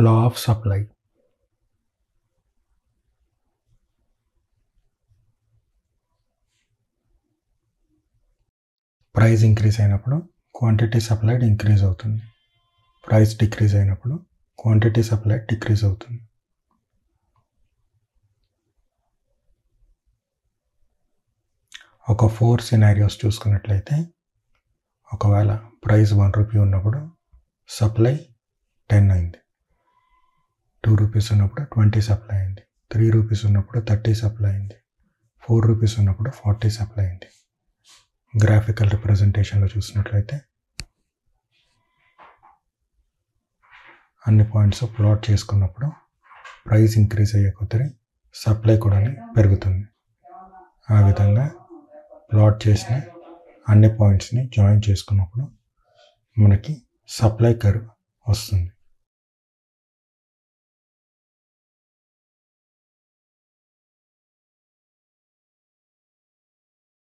Law of supply. Price increase అయినప్పుడు quantity supplied increase అవుతుంది. Price decrease అయినప్పుడు quantity supplied decrease అవుతుంది. ఒక 4 సినారియోస్ చూసుకున్నట్లయితే, ఒకవేళ ప్రైస్ 1 రూపీ ఉన్నప్పుడు సప్లై 10 అయింది, 2 రూపీస్ ఉన్నప్పుడు 20 సప్లై అయింది, 3 రూపీస్ ఉన్నప్పుడు 30 సప్లై అయింది, 4 రూపీస్ ఉన్నప్పుడు 40 సప్లై అయింది. గ్రాఫికల్ రిప్రజెంటేషన్లో చూసినట్లయితే అన్ని పాయింట్స్ ప్లాట్ చేసుకున్నప్పుడు ప్రైస్ ఇంక్రీజ్ అయ్యే కొద్దీ సప్లై కూడా పెరుగుతుంది. ఆ విధంగా ప్లాట్ చేసిన అన్ని పాయింట్స్ని జాయిన్ చేసుకున్నప్పుడు మనకి సప్లై కర్వ్ వస్తుంది.